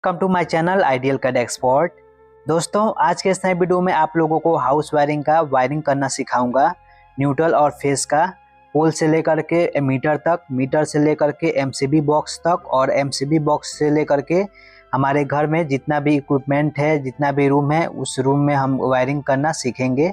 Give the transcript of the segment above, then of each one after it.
Welcome to my channel ideal CAD expert. दोस्तों, आज के इस नए वीडियो में आप लोगों को हाउस वायरिंग का वायरिंग करना सिखाऊंगा। न्यूट्रल और फेस का, पोल से लेकर के मीटर तक, मीटर से लेकर के एमसीबी बॉक्स तक, और एमसीबी बॉक्स से लेकर के हमारे घर में जितना भी इक्विपमेंट है, जितना भी रूम है, उस रूम में हम वायरिंग करना सीखेंगे।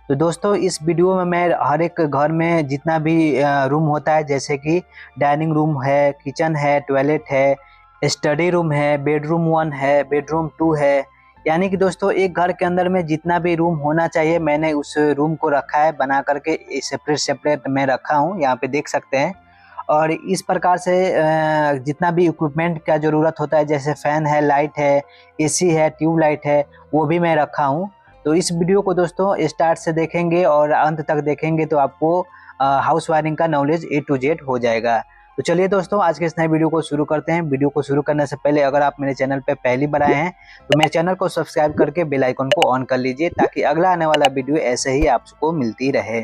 तो दोस्तों, इस वीडियो में मैं हर एक घर में जितना भी रूम होता है, जैसे कि डाइनिंग रूम है, किचन है, टॉयलेट है, स्टडी रूम है, बेडरूम 1 है, बेडरूम 2 है, यानी कि दोस्तों एक घर के अंदर में जितना भी रूम होना चाहिए मैंने उस रूम को रखा है बना करके, सेपरेट सेपरेट मैं रखा हूँ, यहाँ पे देख सकते हैं। और इस प्रकार से जितना भी इक्विपमेंट का ज़रूरत होता है, जैसे फ़ैन है, लाइट है, एसी है, ट्यूबलाइट है, वो भी मैं रखा हूँ। तो इस वीडियो को दोस्तों स्टार्ट से देखेंगे और अंत तक देखेंगे तो आपको हाउस वायरिंग का नॉलेज A to Z हो जाएगा। तो चलिए दोस्तों, आज के इस नए वीडियो को शुरू करते हैं। वीडियो को शुरू करने से पहले अगर आप मेरे चैनल पे पहली बार आए हैं तो मेरे चैनल को सब्सक्राइब करके बेल आइकन को ऑन कर लीजिए, ताकि अगला आने वाला वीडियो ऐसे ही आपको मिलती रहे।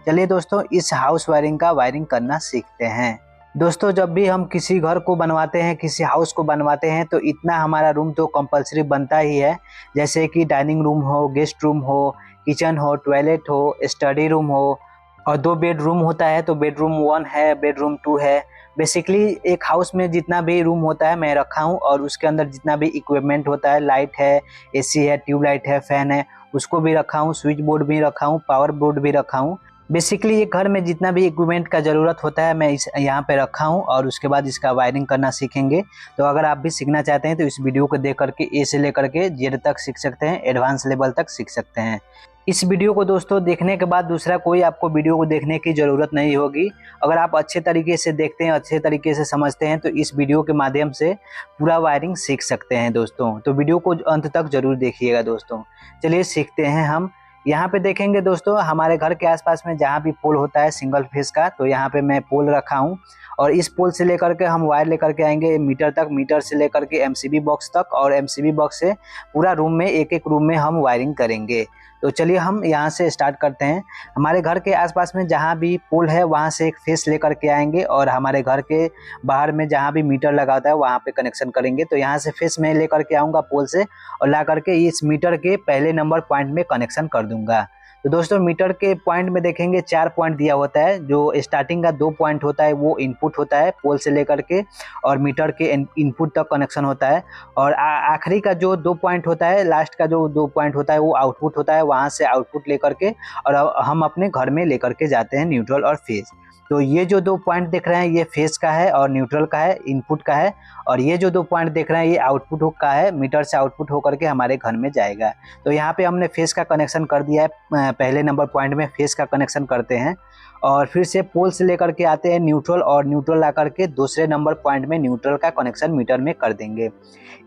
चलिए दोस्तों, इस हाउस वायरिंग का वायरिंग करना सीखते हैं। दोस्तों, जब भी हम किसी घर को बनवाते हैं, किसी हाउस को बनवाते हैं, तो इतना हमारा रूम तो कंपलसरी बनता ही है। जैसे कि डाइनिंग रूम हो, गेस्ट रूम हो, किचन हो, टॉयलेट हो, स्टडी रूम हो, और 2 बेडरूम होता है तो बेडरूम 1 है, बेडरूम 2 है। बेसिकली एक हाउस में जितना भी रूम होता है मैं रखा हूँ, और उसके अंदर जितना भी इक्विपमेंट होता है, लाइट है, एसी है, ट्यूबलाइट है, फैन है, उसको भी रखा हूँ, स्विच बोर्ड भी रखा हूँ, पावर बोर्ड भी रखा हूँ। बेसिकली ये घर में जितना भी इक्विपमेंट का ज़रूरत होता है मैं इस यहाँ पे रखा हूँ, और उसके बाद इसका वायरिंग करना सीखेंगे। तो अगर आप भी सीखना चाहते हैं तो इस वीडियो को देख करके ए से लेकर के जेड तक सीख सकते हैं, एडवांस लेवल तक सीख सकते हैं। इस वीडियो को दोस्तों देखने के बाद दूसरा कोई आपको वीडियो को देखने की ज़रूरत नहीं होगी। अगर आप अच्छे तरीके से देखते हैं, अच्छे तरीके से समझते हैं, तो इस वीडियो के माध्यम से पूरा वायरिंग सीख सकते हैं दोस्तों। तो वीडियो को अंत तक जरूर देखिएगा दोस्तों। चलिए सीखते हैं हम। यहाँ पे देखेंगे दोस्तों, हमारे घर के आसपास में जहाँ भी पोल होता है सिंगल फेस का, तो यहाँ पे मैं पोल रखा हूँ, और इस पोल से लेकर के हम वायर लेकर के आएंगे मीटर तक, मीटर से लेकर के एमसीबी बॉक्स तक, और एमसीबी बॉक्स से पूरा रूम में, एक एक रूम में हम वायरिंग करेंगे। तो चलिए हम यहाँ से स्टार्ट करते हैं। हमारे घर के आसपास में जहाँ भी पोल है वहाँ से एक फेस लेकर के आएंगे, और हमारे घर के बाहर में जहाँ भी मीटर लगा होता है वहाँ पे कनेक्शन करेंगे। तो यहाँ से फेस में लेकर के आऊँगा पोल से, और ला करके इस मीटर के पहले नंबर पॉइंट में कनेक्शन कर दूंगा। तो दोस्तों, मीटर के पॉइंट में देखेंगे 4 पॉइंट दिया होता है। जो स्टार्टिंग का 2 पॉइंट होता है वो इनपुट होता है पोल से लेकर के, और मीटर के इनपुट तक कनेक्शन होता है। और आखिरी का जो 2 पॉइंट होता है, लास्ट का जो 2 पॉइंट होता है वो आउटपुट होता है। वहाँ से आउटपुट लेकर के और हम अपने घर में लेकर के जाते हैं, न्यूट्रल और फेज। तो ये जो 2 पॉइंट देख रहे हैं ये फेज का है और न्यूट्रल का है, इनपुट का है। और ये जो 2 पॉइंट देख रहे हैं ये आउटपुट का है, मीटर से आउटपुट होकर के हमारे घर में जाएगा। तो यहाँ पे हमने फेस का कनेक्शन कर दिया है। पहले नंबर पॉइंट में फेस का कनेक्शन करते हैं, और फिर से पोल से लेकर के आते हैं न्यूट्रल, और न्यूट्रल ला करके दूसरे नंबर पॉइंट में न्यूट्रल का कनेक्शन मीटर में कर देंगे।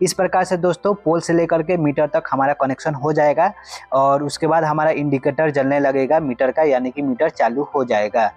इस प्रकार से दोस्तों पोल से लेकर के मीटर तक हमारा कनेक्शन हो जाएगा, और उसके बाद हमारा इंडिकेटर जलने लगेगा मीटर का, यानी कि मीटर चालू हो जाएगा।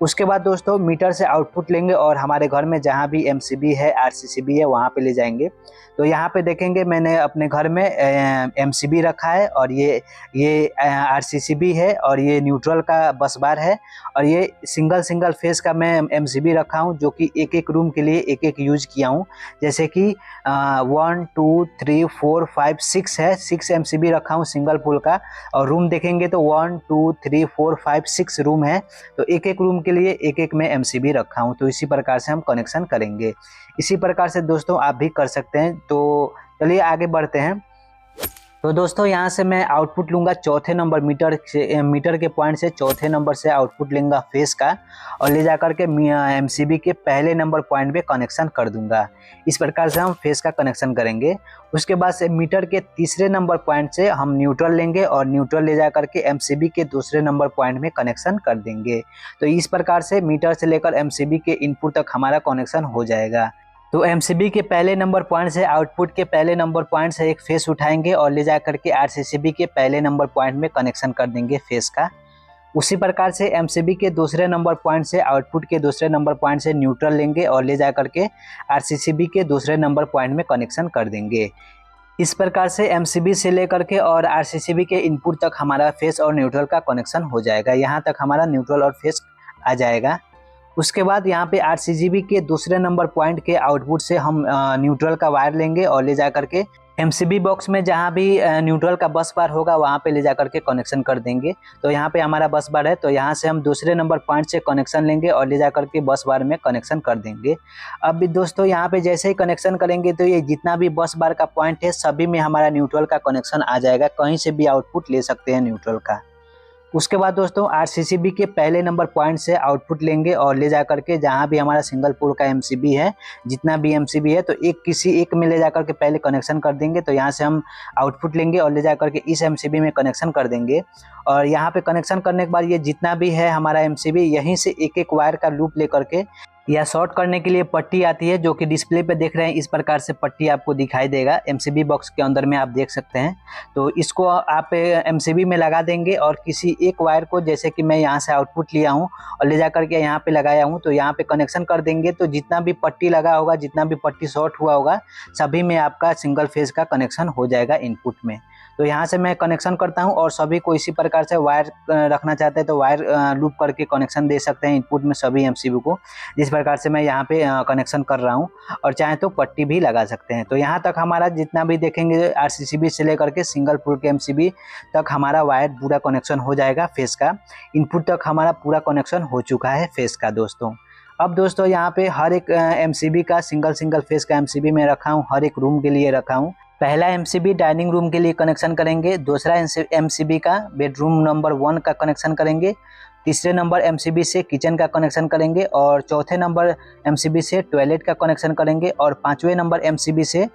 उसके बाद दोस्तों मीटर से आउटपुट लेंगे, और हमारे घर में जहाँ भी एमसीबी है, आरसीसीबी है, वहाँ पे ले जाएंगे। तो यहाँ पे देखेंगे मैंने अपने घर में एमसीबी रखा है, और ये आरसीसीबी है, और ये न्यूट्रल का बस बार है, और ये सिंगल फेस का मैं एमसीबी रखा हूँ, जो कि एक एक रूम के लिए एक एक यूज किया हूँ। जैसे कि 1 2 3 4 5 6 है, 6 एमसीबी रखा हूँ सिंगल पोल का। और रूम देखेंगे तो 1 2 3 4 5 6 रूम है, तो एक एक रूम के लिए एक एक में एमसीबी रखा हूं। तो इसी प्रकार से हम कनेक्शन करेंगे। इसी प्रकार से दोस्तों आप भी कर सकते हैं। तो चलिए आगे बढ़ते हैं। तो दोस्तों यहाँ से मैं आउटपुट लूँगा चौथे नंबर मीटर के पॉइंट से, चौथे नंबर से आउटपुट लूँगा फेस का, और ले जाकर के एमसीबी के पहले नंबर पॉइंट पे कनेक्शन कर दूंगा। इस प्रकार से हम फेस का कनेक्शन करेंगे। उसके बाद से मीटर के तीसरे नंबर पॉइंट से हम न्यूट्रल लेंगे, और न्यूट्रल ले जा करके एमसीबी के दूसरे नंबर पॉइंट में कनेक्शन कर देंगे। तो इस प्रकार से मीटर से लेकर एमसीबी के इनपुट तक हमारा कनेक्शन हो जाएगा। तो एमसीबी के पहले नंबर पॉइंट से, आउटपुट के पहले नंबर पॉइंट से एक फेस उठाएंगे, और ले जा करके आरसीसीबी के पहले नंबर पॉइंट में कनेक्शन कर देंगे फेस का। उसी प्रकार से एमसीबी के दूसरे नंबर पॉइंट से, आउटपुट के दूसरे नंबर पॉइंट से न्यूट्रल लेंगे, और ले जा करके आरसीसीबी के दूसरे नंबर पॉइंट में कनेक्शन कर देंगे। इस प्रकार से एमसीबी से लेकर के और आरसीसीबी के इनपुट तक हमारा फेस और न्यूट्रल का कनेक्शन हो जाएगा। यहाँ तक हमारा न्यूट्रल और फेस आ जाएगा। उसके बाद यहाँ पे RCGB के दूसरे नंबर पॉइंट के आउटपुट से हम न्यूट्रल का वायर लेंगे और ले जा करके MCB बॉक्स में जहाँ भी न्यूट्रल का बस बार होगा वहाँ पे ले जा करके कनेक्शन कर देंगे। तो यहाँ पे हमारा बस बार है, तो यहाँ से हम दूसरे नंबर पॉइंट से कनेक्शन लेंगे और ले जा करके बस बार में कनेक्शन कर देंगे। अब भी दोस्तों यहाँ पे जैसे ही कनेक्शन करेंगे तो ये जितना भी बस बार का पॉइंट है सभी में हमारा न्यूट्रल का कनेक्शन आ जाएगा, कहीं से भी आउटपुट ले सकते हैं न्यूट्रल का। उसके बाद दोस्तों RCCB के पहले नंबर पॉइंट से आउटपुट लेंगे और ले जा करके जहाँ भी हमारा सिंगल पोल का MCB है, जितना भी MCB है तो किसी एक में ले जा करके पहले कनेक्शन कर देंगे। तो यहाँ से हम आउटपुट लेंगे और ले जा करके इस MCB में कनेक्शन कर देंगे। और यहाँ पे कनेक्शन करने के बाद ये जितना भी है हमारा MCB, यहीं से एक एक वायर का लूप ले करके या शॉर्ट करने के लिए पट्टी आती है, जो कि डिस्प्ले पे देख रहे हैं इस प्रकार से पट्टी आपको दिखाई देगा MCB बॉक्स के अंदर में, आप देख सकते हैं। तो इसको आप MCB में लगा देंगे और किसी एक वायर को, जैसे कि मैं यहाँ से आउटपुट लिया हूँ और ले जा करके यहाँ पे लगाया हूँ, तो यहाँ पे कनेक्शन कर देंगे। तो जितना भी पट्टी लगा होगा, जितना भी पट्टी शॉर्ट हुआ होगा, सभी में आपका सिंगल फेज का कनेक्शन हो जाएगा इनपुट में। तो यहाँ से मैं कनेक्शन करता हूँ और सभी को इसी प्रकार से वायर रखना चाहते हैं तो वायर लूप करके कनेक्शन दे सकते हैं इनपुट में सभी MCB को, जिस प्रकार से मैं यहाँ पे कनेक्शन कर रहा हूँ। और चाहे तो पट्टी भी लगा सकते हैं। तो यहाँ तक हमारा जितना भी देखेंगे RCCB से लेकर के सिंगल पोल के MCB तक हमारा वायर पूरा कनेक्शन हो जाएगा फेस का। इनपुट तक हमारा पूरा कनेक्शन हो चुका है फेस का दोस्तों। अब दोस्तों यहाँ पे हर एक MCB का सिंगल फेस का MCB में रखा हूँ, हर एक रूम के लिए रखा हूँ। पहला MCB डाइनिंग रूम के लिए कनेक्शन करेंगे, दूसरा MCB का बेडरूम नंबर 1 का कनेक्शन करेंगे, तीसरे नंबर MCB से किचन का कनेक्शन करेंगे और चौथे नंबर MCB से टॉयलेट का कनेक्शन करेंगे और पांचवें नंबर MCB से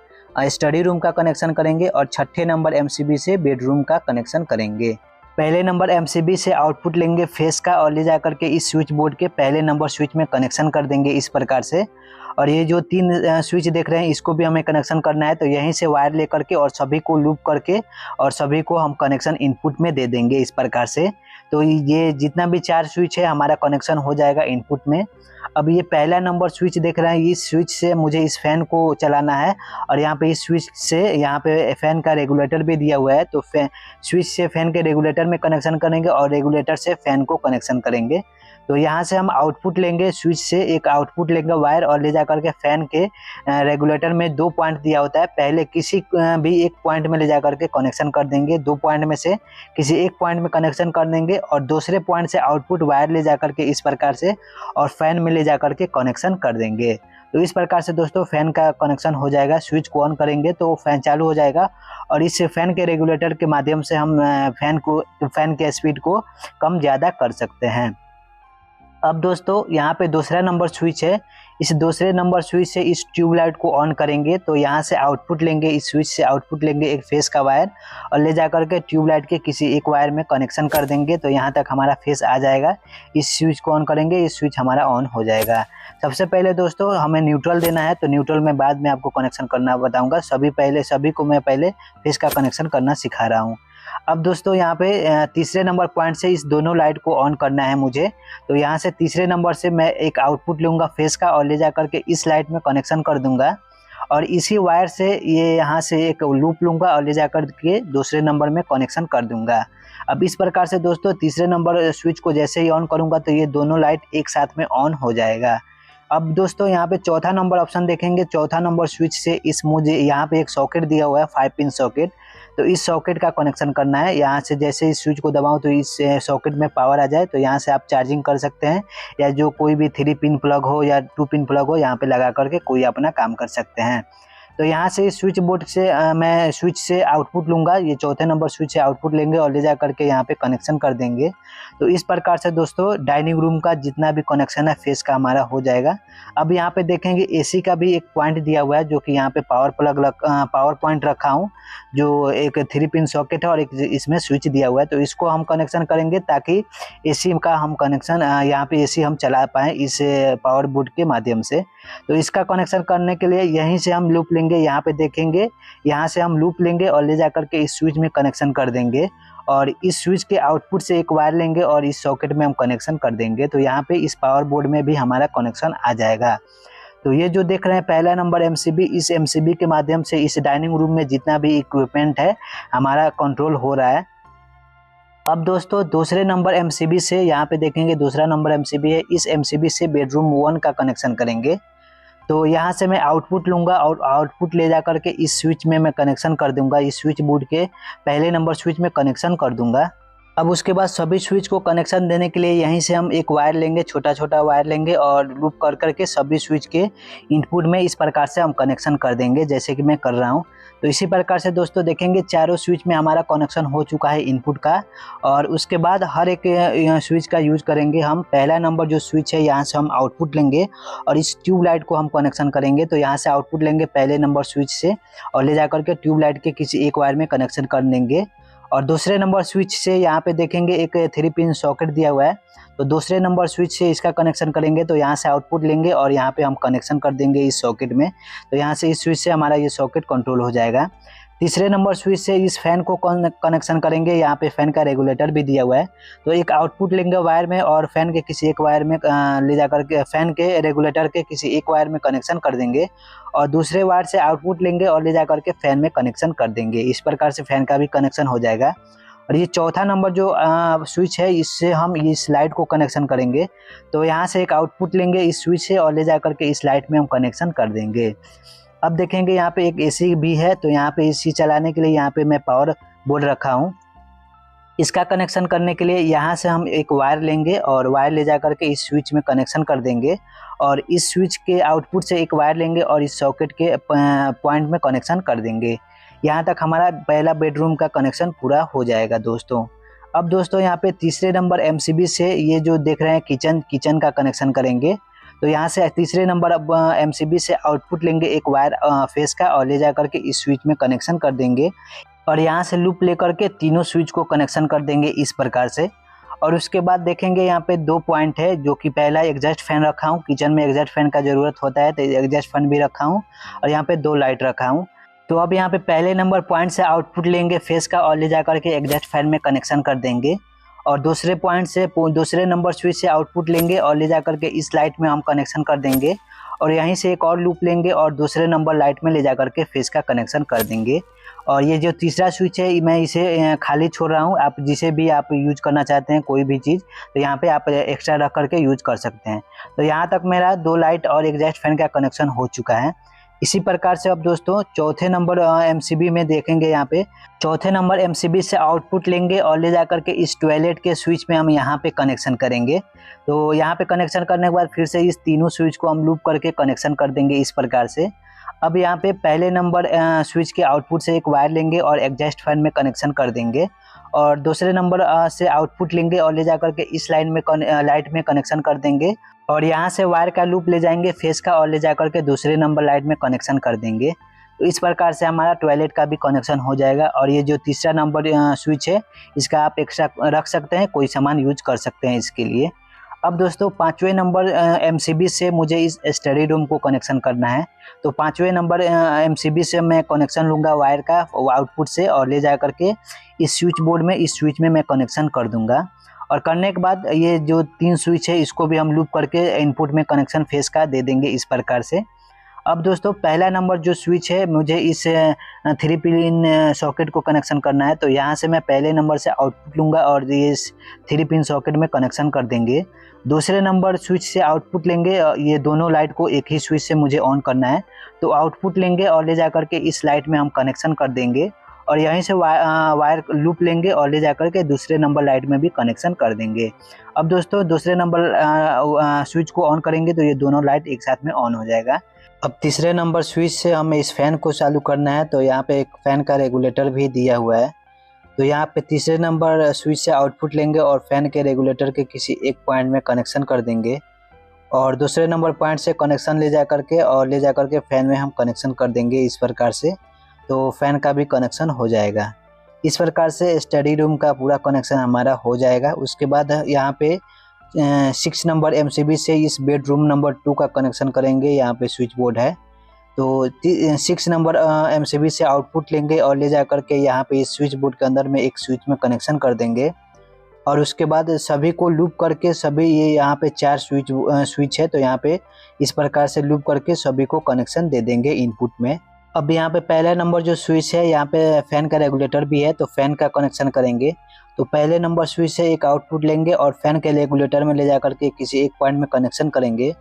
स्टडी रूम का कनेक्शन करेंगे और छठे नंबर MCB से बेडरूम का कनेक्शन करेंगे। पहले नंबर MCB से आउटपुट लेंगे फेस का और ले जा करके इस स्विच बोर्ड के पहले नंबर स्विच में कनेक्शन कर देंगे इस प्रकार से। और ये जो 3 स्विच देख रहे हैं इसको भी हमें कनेक्शन करना है, तो यहीं से वायर ले करके और सभी को लूप करके और सभी को हम कनेक्शन इनपुट में दे देंगे इस प्रकार से। तो ये जितना भी 4 स्विच है हमारा कनेक्शन हो जाएगा इनपुट में। अब ये पहला नंबर स्विच देख रहे हैं, इस स्विच से मुझे इस फैन को चलाना है और यहाँ पे इस स्विच से यहाँ पे फैन का रेगुलेटर भी दिया हुआ है, तो स्विच से फैन के रेगुलेटर में कनेक्शन करेंगे और रेगुलेटर से फैन को कनेक्शन करेंगे। तो यहाँ से हम आउटपुट लेंगे, स्विच से एक आउटपुट लेंगे वायर और ले जा करके फैन के रेगुलेटर में 2 पॉइंट दिया होता है, पहले किसी भी एक पॉइंट में ले जा करके कनेक्शन कर देंगे। 2 पॉइंट में से किसी एक पॉइंट में कनेक्शन कर देंगे और दूसरे पॉइंट से आउटपुट वायर ले जा करके इस प्रकार से और फैन में ले जा करके कनेक्शन कर देंगे। तो इस प्रकार से दोस्तों फैन का कनेक्शन हो जाएगा। स्विच को ऑन करेंगे तो फैन चालू हो जाएगा और इस फैन के रेगुलेटर के माध्यम से हम फैन के स्पीड को कम ज़्यादा कर सकते हैं। अब दोस्तों यहाँ पे दूसरा नंबर स्विच है, इस दूसरे नंबर स्विच से इस ट्यूबलाइट को ऑन करेंगे। तो यहाँ से आउटपुट लेंगे, इस स्विच से आउटपुट लेंगे एक फेस का वायर और ले जा करके ट्यूबलाइट के किसी एक वायर में कनेक्शन कर देंगे। तो यहाँ तक हमारा फेस आ जाएगा। इस स्विच को ऑन करेंगे, इस स्विच हमारा ऑन हो जाएगा। सबसे पहले दोस्तों हमें न्यूट्रल देना है, तो न्यूट्रल में बाद में आपको कनेक्शन करना बताऊँगा। सभी को मैं पहले फेस का कनेक्शन करना सिखा रहा हूँ। अब दोस्तों यहाँ पे तीसरे नंबर पॉइंट से इस दोनों लाइट को ऑन करना है मुझे। तो यहाँ से तीसरे नंबर से मैं एक आउटपुट लूँगा फेस का और ले जा करके इस लाइट में कनेक्शन कर दूंगा और इसी वायर से ये यहाँ से एक लूप लूँगा और ले जा करके दूसरे नंबर में कनेक्शन कर दूंगा। अब इस प्रकार से दोस्तों तीसरे नंबर स्विच को जैसे ही ऑन करूँगा तो ये दोनों लाइट एक साथ में ऑन हो जाएगा। अब दोस्तों यहाँ पे चौथा नंबर ऑप्शन देखेंगे, चौथा नंबर स्विच से मुझे यहाँ पे एक सॉकेट दिया हुआ है 5 पिन सॉकेट, तो इस सॉकेट का कनेक्शन करना है। यहाँ से जैसे इस स्विच को दबाऊं तो इस सॉकेट में पावर आ जाए, तो यहाँ से आप चार्जिंग कर सकते हैं या जो कोई भी 3 पिन प्लग हो या 2 पिन प्लग हो यहाँ पे लगा करके कोई अपना काम कर सकते हैं। तो यहाँ से स्विच बोर्ड से मैं स्विच से आउटपुट लूँगा, ये चौथे नंबर स्विच से आउटपुट लेंगे और ले जा करके यहाँ पे कनेक्शन कर देंगे। तो इस प्रकार से दोस्तों डाइनिंग रूम का जितना भी कनेक्शन है फेस का हमारा हो जाएगा। अब यहाँ पे देखेंगे एसी का भी एक पॉइंट दिया हुआ है, जो कि यहाँ पे पावर पॉइंट रखा हूँ, जो एक 3 पिन सॉकेट है और एक इसमें स्विच दिया हुआ है। तो इसको हम कनेक्शन करेंगे ताकि एसी का हम कनेक्शन यहाँ पे एसी हम चला पाएँ इस पावर बोर्ड के माध्यम से। तो इसका कनेक्शन करने के लिए यहीं से हम लूप लेंगे, यहाँ पे देखेंगे यहाँ से हम लूप लेंगे और ले जा करके इस स्विच में कनेक्शन कर देंगे और इस स्विच के आउटपुट से एक वायर लेंगे और इस सॉकेट में हम कनेक्शन कर देंगे। तो यहाँ पे इस पावर बोर्ड में भी हमारा कनेक्शन आ जाएगा। तो ये जो देख रहे हैं पहला नंबर MCB, इस MCB के माध्यम से इस डाइनिंग रूम में जितना भी इक्विपमेंट है हमारा कंट्रोल हो रहा है। अब दोस्तों दूसरे नंबर एमसीबी से यहाँ पे देखेंगे दूसरा नंबर एमसीबी है, इस एमसीबी से बेडरूम 1 का कनेक्शन करेंगे। तो यहाँ से मैं आउटपुट लूँगा और आउटपुट ले जा करके इस स्विच में मैं कनेक्शन कर दूँगा, इस स्विच बोर्ड के पहले नंबर स्विच में कनेक्शन कर दूँगा। अब उसके बाद सभी स्विच को कनेक्शन देने के लिए यहीं से हम एक वायर लेंगे, छोटा छोटा वायर लेंगे और लूप कर करके सभी स्विच के इनपुट में इस प्रकार से हम कनेक्शन कर देंगे, जैसे कि मैं कर रहा हूँ। तो इसी प्रकार से दोस्तों देखेंगे चारों स्विच में हमारा कनेक्शन हो चुका है इनपुट का। और उसके बाद हर एक स्विच का यूज करेंगे हम। पहला नंबर जो स्विच है यहाँ से हम आउटपुट लेंगे और इस ट्यूबलाइट को हम कनेक्शन करेंगे। तो यहाँ से आउटपुट लेंगे पहले नंबर स्विच से और ले जा करके ट्यूबलाइट के किसी एक वायर में कनेक्शन कर देंगे। और दूसरे नंबर स्विच से यहाँ पे देखेंगे एक 3 पिन सॉकेट दिया हुआ है, तो दूसरे नंबर स्विच से इसका कनेक्शन करेंगे। तो यहाँ से आउटपुट लेंगे और यहाँ पे हम कनेक्शन कर देंगे इस सॉकेट में। तो यहाँ से इस स्विच से हमारा ये सॉकेट कंट्रोल हो जाएगा। तीसरे नंबर स्विच से इस फैन को कनेक्शन करेंगे, यहाँ पे फैन का रेगुलेटर भी दिया हुआ है। तो एक आउटपुट लेंगे वायर में और फैन के किसी एक वायर में ले जाकर के फैन के रेगुलेटर के किसी एक वायर में कनेक्शन कर देंगे और दूसरे वायर से आउटपुट लेंगे और ले जाकर के फैन में कनेक्शन कर देंगे। इस प्रकार से फैन का भी कनेक्शन हो जाएगा। और ये चौथा नंबर जो स्विच है इससे हम इस लाइट को कनेक्शन करेंगे। तो यहाँ से एक आउटपुट लेंगे इस स्विच से और ले जाकर के इस लाइट में हम कनेक्शन कर देंगे। अब देखेंगे यहाँ पे एक एसी भी है, तो यहाँ पे एसी चलाने के लिए यहाँ पे मैं पावर बोर्ड रखा हूँ। इसका कनेक्शन करने के लिए यहाँ से हम एक वायर लेंगे और वायर ले जा करके इस स्विच में कनेक्शन कर देंगे और इस स्विच के आउटपुट से एक वायर लेंगे और इस सॉकेट के पॉइंट में कनेक्शन कर देंगे। यहाँ तक हमारा पहला बेडरूम का कनेक्शन पूरा हो जाएगा दोस्तों। अब दोस्तों यहाँ पे तीसरे नंबर एमसीबी से ये जो देख रहे हैं किचन का कनेक्शन करेंगे। तो यहाँ से तीसरे नंबर अब एमसीबी से आउटपुट लेंगे एक वायर फेस का और ले जा करके इस स्विच में कनेक्शन कर देंगे और यहाँ से लूप लेकर के तीनों स्विच को कनेक्शन कर देंगे इस प्रकार से। और उसके बाद देखेंगे यहाँ पे 2 पॉइंट है, जो कि पहला एग्जॉस्ट फैन रखा हूँ, किचन में एग्जॉस्ट फैन का ज़रूरत होता है तो एग्जॉस्ट फैन भी रखा हूँ और यहाँ पे 2 लाइट रखा हूँ। तो अब यहाँ पे पहले नंबर पॉइंट से आउटपुट लेंगे फेस का और ले जा करके एग्जॉस्ट फैन में कनेक्शन कर देंगे और दूसरे पॉइंट से दूसरे नंबर स्विच से आउटपुट लेंगे और ले जा करके इस लाइट में हम कनेक्शन कर देंगे और यहीं से एक और लूप लेंगे और दूसरे नंबर लाइट में ले जा करके फेस का कनेक्शन कर देंगे। और ये जो तीसरा स्विच है मैं इसे खाली छोड़ रहा हूँ, आप जिसे भी आप यूज करना चाहते हैं कोई भी चीज़ तो यहाँ पे आप एक्स्ट्रा रख करके यूज कर सकते हैं। तो यहाँ तक मेरा 2 लाइट और एग्जॉस्ट फैन का कनेक्शन हो चुका है। इसी प्रकार से अब दोस्तों चौथे नंबर एमसीबी में देखेंगे, यहाँ पे चौथे नंबर एमसीबी से आउटपुट लेंगे और ले जाकर के इस टॉयलेट के स्विच में हम यहाँ पे कनेक्शन करेंगे। तो यहाँ पे कनेक्शन करने के बाद फिर से इस तीनों स्विच को हम लूप करके कनेक्शन कर देंगे इस प्रकार से। अब यहाँ पे पहले नंबर स्विच के आउटपुट से एक वायर लेंगे और एग्जॉस्ट फैन में कनेक्शन कर देंगे और दूसरे नंबर से आउटपुट लेंगे और ले जाकर के इस लाइन में लाइट में कनेक्शन कर देंगे और यहाँ से वायर का लूप ले जाएंगे फेस का और ले जाकर के दूसरे नंबर लाइट में कनेक्शन कर देंगे। तो इस प्रकार से हमारा टॉयलेट का भी कनेक्शन हो जाएगा। और ये जो तीसरा नंबर स्विच है इसका आप एक्स्ट्रा रख सकते हैं, कोई सामान यूज कर सकते हैं इसके लिए। अब दोस्तों 5वें नंबर एमसीबी से मुझे इस स्टडी रूम को कनेक्शन करना है। तो 5वें नंबर एमसीबी से मैं कनेक्शन लूँगा वायर का आउटपुट से और ले जा करके इस स्विच बोर्ड में इस स्विच में मैं कनेक्शन कर दूँगा। और करने के बाद ये जो 3 स्विच है इसको भी हम लूप करके इनपुट में कनेक्शन फेस का दे देंगे इस प्रकार से। अब दोस्तों पहला नंबर जो स्विच है मुझे इस 3 पिन सॉकेट को कनेक्शन करना है। तो यहाँ से मैं पहले नंबर से आउटपुट लूँगा और ये 3 पिन सॉकेट में कनेक्शन कर देंगे। दूसरे नंबर स्विच से आउटपुट लेंगे, ये दोनों लाइट को एक ही स्विच से मुझे ऑन करना है। तो आउटपुट लेंगे और ले जा करके इस लाइट में हम कनेक्शन कर देंगे और यहीं से वायर लूप लेंगे और ले जाकर के दूसरे नंबर लाइट में भी कनेक्शन कर देंगे। अब दोस्तों दूसरे नंबर स्विच को ऑन करेंगे तो ये दोनों लाइट एक साथ में ऑन हो जाएगा। अब तीसरे नंबर स्विच से हमें इस फैन को चालू करना है। तो यहाँ पे एक फैन का रेगुलेटर भी दिया हुआ है। तो यहाँ पे तीसरे नंबर स्विच से आउटपुट लेंगे और फैन के रेगुलेटर के किसी एक पॉइंट में कनेक्शन कर देंगे और दूसरे नंबर पॉइंट से कनेक्शन ले जा करके फैन में हम कनेक्शन कर देंगे इस प्रकार से। तो फैन का भी कनेक्शन हो जाएगा। इस प्रकार से स्टडी रूम का पूरा कनेक्शन हमारा हो जाएगा। उसके बाद यहाँ पे 6 नंबर एमसीबी से इस बेडरूम नंबर 2 का कनेक्शन करेंगे। यहाँ पे स्विच बोर्ड है। तो 6 नंबर एमसीबी से आउटपुट लेंगे और ले जा करके यहाँ पे इस स्विच बोर्ड के अंदर में एक स्विच में कनेक्शन कर देंगे और उसके बाद सभी को लूप करके सभी ये यहाँ पे 4 स्विच है। तो यहाँ पे इस प्रकार से लूप करके सभी को कनेक्शन दे देंगे इनपुट में। अब यहाँ पे पहला नंबर जो स्विच है, यहाँ पे फैन का रेगुलेटर भी है, तो फैन का कनेक्शन करेंगे। तो पहले नंबर स्विच से एक आउटपुट लेंगे और फैन के रेगुलेटर में ले जाकर के किसी एक पॉइंट में कनेक्शन करेंगे,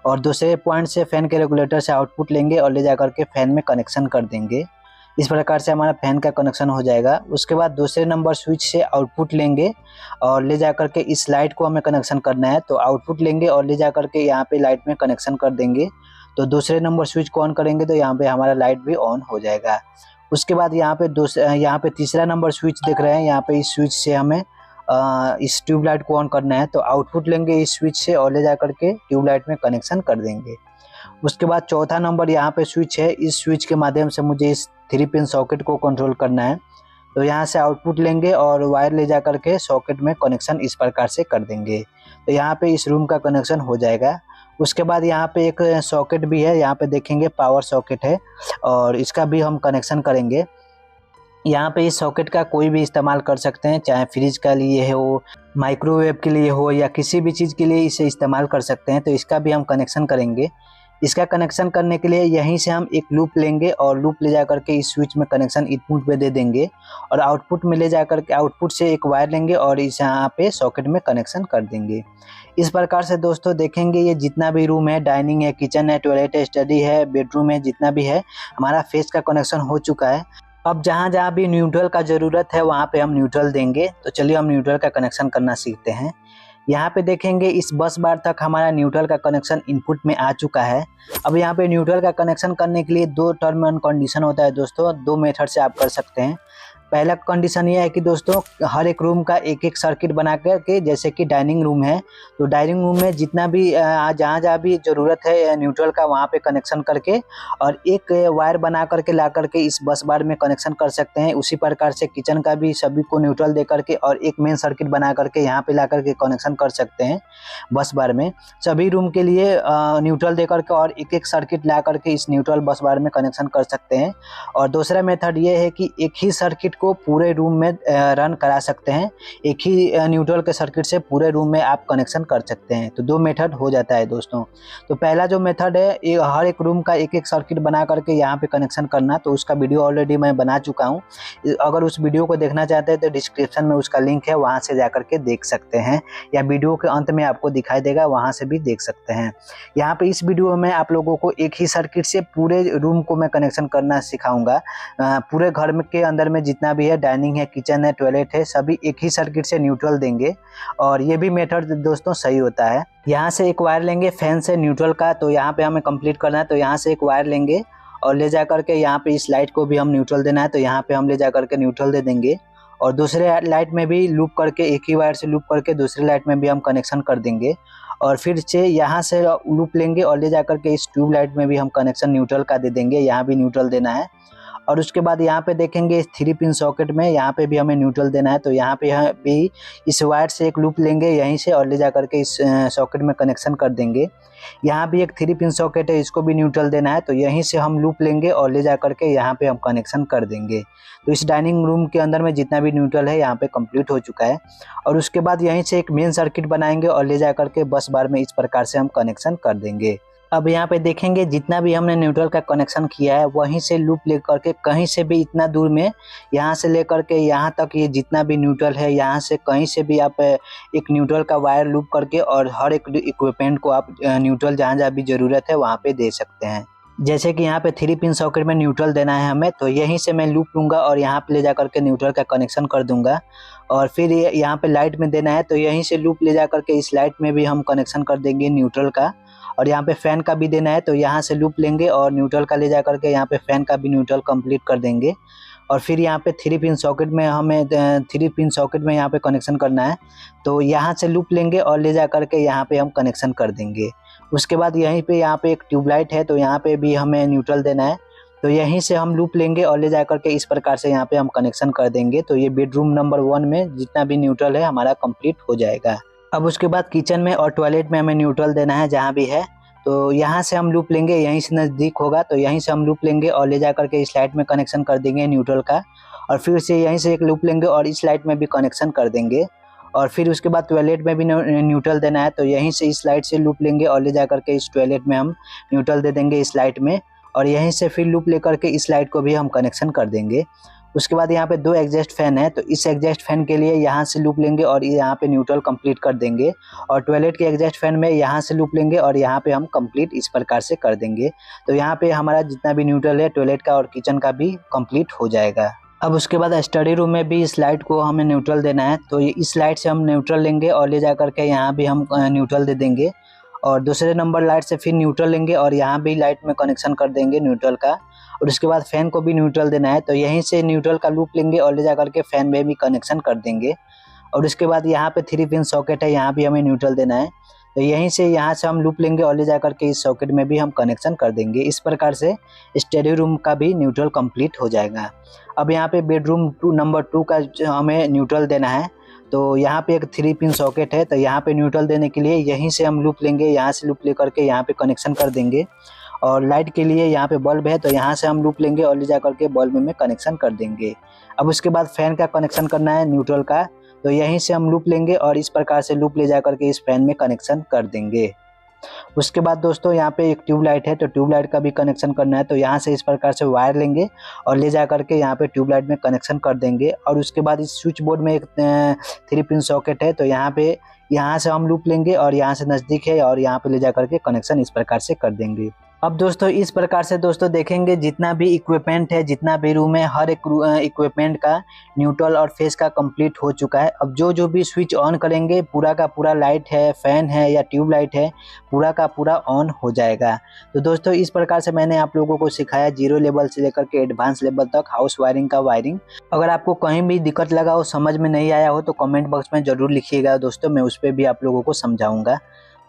और दूसरे पॉइंट से फैन के रेगुलेटर से आउटपुट लेंगे और ले जाकर के फैन में कनेक्शन कर देंगे। इस प्रकार से हमारा फैन का कनेक्शन हो जाएगा। उसके बाद दूसरे नंबर स्विच से आउटपुट लेंगे और ले जाकर के इस लाइट को हमें कनेक्शन करना है, तो आउटपुट लेंगे और ले जाकर के यहाँ पे लाइट में कनेक्शन कर देंगे। तो दूसरे नंबर स्विच को ऑन करेंगे तो यहाँ पे हमारा लाइट भी ऑन हो जाएगा। उसके बाद यहाँ पे तीसरा नंबर स्विच देख रहे हैं, यहाँ पे इस स्विच से हमें इस ट्यूबलाइट को ऑन करना है, तो आउटपुट लेंगे इस स्विच से और ले जाकर के ट्यूबलाइट में कनेक्शन कर देंगे। उसके बाद चौथा नंबर यहाँ पे स्विच है, इस स्विच के माध्यम से मुझे इस 3 पिन सॉकेट को कंट्रोल करना है, तो यहाँ से आउटपुट लेंगे और वायर ले जाकर के सॉकेट में कनेक्शन इस प्रकार से कर देंगे। तो यहाँ पे इस रूम का कनेक्शन हो जाएगा। उसके बाद यहाँ पे एक सॉकेट भी है, यहाँ पे देखेंगे पावर सॉकेट है और इसका भी हम कनेक्शन करेंगे। यहाँ पे इस सॉकेट का कोई भी इस्तेमाल कर सकते हैं, चाहे फ्रिज के लिए हो, माइक्रोवेव के लिए हो, या किसी भी चीज़ के लिए इसे इस्तेमाल कर सकते हैं। तो इसका भी हम कनेक्शन करेंगे। इसका कनेक्शन करने के लिए यहीं से हम एक लूप लेंगे और लूप ले जाकर के इस स्विच में कनेक्शन इनपुट पे दे देंगे, और आउटपुट में ले जाकर के आउटपुट से एक वायर लेंगे और इस यहाँ पे सॉकेट में कनेक्शन कर देंगे। इस प्रकार से दोस्तों देखेंगे ये जितना भी रूम है, डाइनिंग है, किचन है, टॉयलेट है, स्टडी है, बेडरूम है, जितना भी है, हमारा फेस का कनेक्शन हो चुका है। अब जहाँ भी न्यूट्रल का ज़रूरत है वहाँ पे हम न्यूट्रल देंगे। तो चलिए हम न्यूट्रल का कनेक्शन करना सीखते हैं। यहाँ पे देखेंगे इस बस बार तक हमारा न्यूट्रल का कनेक्शन इनपुट में आ चुका है। अब यहाँ पे न्यूट्रल का कनेक्शन करने के लिए 2 टर्म एंड कंडीशन होता है दोस्तों, 2 मेथड से आप कर सकते हैं। पहला कंडीशन ये है कि दोस्तों हर एक रूम का एक एक सर्किट बना करके, जैसे कि डाइनिंग रूम है तो डाइनिंग रूम में जितना भी जहाँ भी ज़रूरत है न्यूट्रल का वहाँ पे कनेक्शन करके और एक वायर बना करके ला करके इस बस बार में कनेक्शन कर सकते हैं। उसी प्रकार से किचन का भी सभी को न्यूट्रल दे करके और एक मेन सर्किट बना करके यहाँ पे ला करके कनेक्शन कर सकते हैं बस बार में। सभी रूम के लिए न्यूट्रल दे करके और एक एक सर्किट ला करके इस न्यूट्रल बस बार में कनेक्शन कर सकते हैं। और दूसरा मेथड ये है कि एक ही सर्किट को पूरे रूम में रन करा सकते हैं, एक ही न्यूट्रल के सर्किट से पूरे रूम में आप कनेक्शन कर सकते हैं। तो 2 मेथड हो जाता है दोस्तों। तो पहला जो मेथड है ये हर एक रूम का एक एक सर्किट बना करके यहाँ पे कनेक्शन करना, तो उसका वीडियो ऑलरेडी मैं बना चुका हूँ। अगर उस वीडियो को देखना चाहते हैं तो डिस्क्रिप्शन में उसका लिंक है, वहाँ से जा करके देख सकते हैं, या वीडियो के अंत में आपको दिखाई देगा, वहाँ से भी देख सकते हैं। यहाँ पे इस वीडियो में आप लोगों को एक ही सर्किट से पूरे रूम को मैं कनेक्शन करना सिखाऊंगा। पूरे घर में के अंदर में जितना भी है, डाइनिंग है, किचन है, टॉयलेट है, सभी एक ही सर्किट से न्यूट्रल देंगे, और ये भी मेथड दोस्तों सही होता है। यहाँ से एक वायर लेंगे फैन से न्यूट्रल का, तो यहाँ पे हमें कंप्लीट करना है। तो यहाँ से एक वायर लेंगे और ले जा करके यहाँ पे इस लाइट को भी हम न्यूट्रल देना है, तो यहाँ पे हम ले जा करके न्यूट्रल दे देंगे। और दूसरे लाइट में भी लूप करके, एक ही वायर से लूप करके दूसरे लाइट में भी हम कनेक्शन कर देंगे। और फिर से यहाँ से लूप लेंगे और ले जा करके इस ट्यूब लाइट में भी हम कनेक्शन न्यूट्रल का दे देंगे, यहाँ भी न्यूट्रल देना है। और उसके बाद यहाँ पे देखेंगे इस 3 पिन सॉकेट में, यहाँ पे भी हमें न्यूट्रल देना है, तो यहाँ पे भी इस वायर से एक लूप लेंगे यहीं से और ले जा करके इस सॉकेट में कनेक्शन कर देंगे। यहाँ भी एक 3 पिन सॉकेट है, इसको भी न्यूट्रल देना है, तो यहीं से हम लूप लेंगे और ले जा करके यहाँ पे हम कनेक्शन कर देंगे। तो इस डाइनिंग रूम के अंदर में जितना भी न्यूट्रल है यहाँ पे कंप्लीट हो चुका है। और उसके बाद यहीं से एक मेन सर्किट बनाएंगे और ले जा करके बस बार में इस प्रकार से हम कनेक्शन कर देंगे। अब यहाँ पे देखेंगे जितना भी हमने न्यूट्रल का कनेक्शन किया है वहीं से लूप ले करके कहीं से भी इतना दूर में, यहाँ से लेकर के यहाँ तक ये जितना भी न्यूट्रल है, यहाँ से कहीं से भी आप एक न्यूट्रल का वायर लूप करके और हर एक इक्विपमेंट को आप न्यूट्रल जहाँ भी ज़रूरत है वहाँ पे दे सकते हैं। जैसे कि यहाँ पे 3 पिन सॉकेट में न्यूट्रल देना है हमें, तो यहीं से मैं लूप लूँगा और यहाँ पे ले जा करके न्यूट्रल का कनेक्शन कर दूंगा। और फिर यहाँ पे लाइट में देना है, तो यहीं से लूप ले जा करके इस लाइट में भी हम कनेक्शन कर देंगे न्यूट्रल का। और यहाँ पे फैन का भी देना है, तो यहाँ से लूप लेंगे और न्यूट्रल का ले जा करके यहाँ पे फैन का भी न्यूट्रल कंप्लीट कर देंगे। और फिर यहाँ पे 3 पिन सॉकेट में हमें 3 पिन सॉकेट में यहाँ पे कनेक्शन करना है, तो यहाँ से लूप लेंगे और ले जा करके यहाँ पे हम कनेक्शन कर देंगे। उसके बाद यहीं पे यहाँ पे एक ट्यूबलाइट है, तो यहाँ पे भी हमें न्यूट्रल देना है, तो यहीं से हम लूप लेंगे और ले जा करके इस प्रकार से यहाँ पे हम कनेक्शन कर देंगे। तो ये बेडरूम नंबर 1 में जितना भी न्यूट्रल है हमारा कंप्लीट हो जाएगा। अब उसके बाद किचन में और टॉयलेट में हमें न्यूट्रल देना है जहाँ भी है, तो यहाँ से हम लूप लेंगे, यहीं से नज़दीक होगा तो यहीं से हम लूप लेंगे और ले जा करके इस लाइट में कनेक्शन कर देंगे न्यूट्रल का। और फिर से यहीं से एक लूप लेंगे और इस लाइट में भी कनेक्शन कर देंगे। और फिर उसके बाद टॉयलेट में भी न्यूट्रल देना है, तो यहीं से इस लाइट से लूप लेंगे और ले जा करके इस टॉयलेट में हम न्यूट्रल दे देंगे इस लाइट में। और यहीं से फिर लूप लेकर के इस लाइट को भी हम कनेक्शन कर देंगे। उसके बाद यहाँ पे 2 एग्जॉस्ट फैन है, तो इस एग्जॉस्ट फैन के लिए यहाँ से लूप लेंगे और यहाँ पे न्यूट्रल कंप्लीट कर देंगे। और टॉयलेट के एग्जॉस्ट फैन में यहाँ से लूप लेंगे और यहाँ पे हम कंप्लीट इस प्रकार से कर देंगे। तो यहाँ पे हमारा जितना भी न्यूट्रल है टॉयलेट का और किचन का भी कंप्लीट हो जाएगा। अब उसके बाद स्टडी रूम में भी इस लाइट को हमें न्यूट्रल देना है, तो इस लाइट से हम न्यूट्रल लेंगे और ले जा करके यहाँ भी हम न्यूट्रल दे देंगे। और दूसरे नंबर लाइट से फिर न्यूट्रल लेंगे और यहाँ भी लाइट में कनेक्शन कर देंगे न्यूट्रल का। और उसके बाद फैन को भी न्यूट्रल देना है, तो यहीं से न्यूट्रल का लूप लेंगे और ले जा करके फैन में भी कनेक्शन कर देंगे। और उसके बाद यहाँ पे 3 पिन सॉकेट है, यहाँ भी हमें न्यूट्रल देना है, तो यहाँ से हम लूप लेंगे और ले जा करके इस सॉकेट में भी हम कनेक्शन कर देंगे। इस प्रकार से स्टडी रूम का भी न्यूट्रल कंप्लीट हो जाएगा। अब यहाँ पे बेडरूम नंबर 2 का हमें न्यूट्रल देना है, तो यहाँ पे एक 3 पिन सॉकेट है, तो यहाँ पे न्यूट्रल देने के लिए यहीं से हम लूप लेंगे, यहाँ से लूप लेकर के यहाँ पे कनेक्शन कर देंगे। और लाइट के लिए यहाँ पे बल्ब है, तो यहाँ से हम लूप लेंगे और ले जा करके बल्ब में कनेक्शन कर देंगे। अब उसके बाद फैन का कनेक्शन करना है न्यूट्रल का, तो यहीं से हम लूप लेंगे और इस प्रकार से लूप ले जा करके इस फैन में कनेक्शन कर देंगे। उसके बाद दोस्तों यहाँ पे एक ट्यूबलाइट है, तो ट्यूबलाइट का भी कनेक्शन करना है, तो यहाँ से इस प्रकार से वायर लेंगे और ले जा करके यहाँ पे ट्यूबलाइट में कनेक्शन कर देंगे। और उसके बाद इस स्विच बोर्ड में एक 3 पिन सॉकेट है, तो यहाँ से हम लूप लेंगे और यहाँ से नज़दीक है और यहाँ पे ले जा करके कनेक्शन इस प्रकार से कर देंगे। अब दोस्तों इस प्रकार से दोस्तों देखेंगे जितना भी इक्विपमेंट है, जितना भी रूम है, हर एक इक्विपमेंट का न्यूट्रल और फेस का कंप्लीट हो चुका है। अब जो भी स्विच ऑन करेंगे पूरा का पूरा लाइट है, फैन है या ट्यूब लाइट है, पूरा का पूरा ऑन हो जाएगा। तो दोस्तों इस प्रकार से मैंने आप लोगों को सिखाया 0 लेवल से लेकर के एडवांस लेवल तक हाउस वायरिंग का वायरिंग। अगर आपको कहीं भी दिक्कत लगा हो, समझ में नहीं आया हो, तो कमेंट बॉक्स में ज़रूर लिखिएगा दोस्तों, मैं उस पर भी आप लोगों को समझाऊंगा।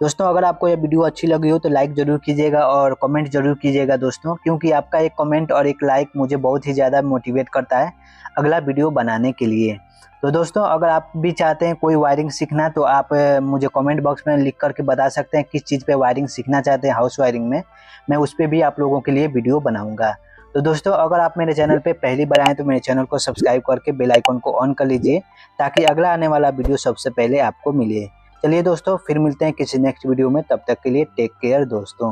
दोस्तों अगर आपको यह वीडियो अच्छी लगी हो तो लाइक ज़रूर कीजिएगा और कमेंट ज़रूर कीजिएगा दोस्तों, क्योंकि आपका एक कमेंट और एक लाइक मुझे बहुत ही ज़्यादा मोटिवेट करता है अगला वीडियो बनाने के लिए। तो दोस्तों अगर आप भी चाहते हैं कोई वायरिंग सीखना, तो आप मुझे कमेंट बॉक्स में लिख करके बता सकते हैं किस चीज़ पे वायरिंग सीखना चाहते हैं हाउस वायरिंग में, मैं उस पर भी आप लोगों के लिए वीडियो बनाऊँगा। तो दोस्तों अगर आप मेरे चैनल पे पहली बार आएँ तो मेरे चैनल को सब्सक्राइब करके बेल आइकन को ऑन कर लीजिए, ताकि अगला आने वाला वीडियो सबसे पहले आपको मिले। चलिए दोस्तों फिर मिलते हैं किसी नेक्स्ट वीडियो में, तब तक के लिए टेक केयर दोस्तों।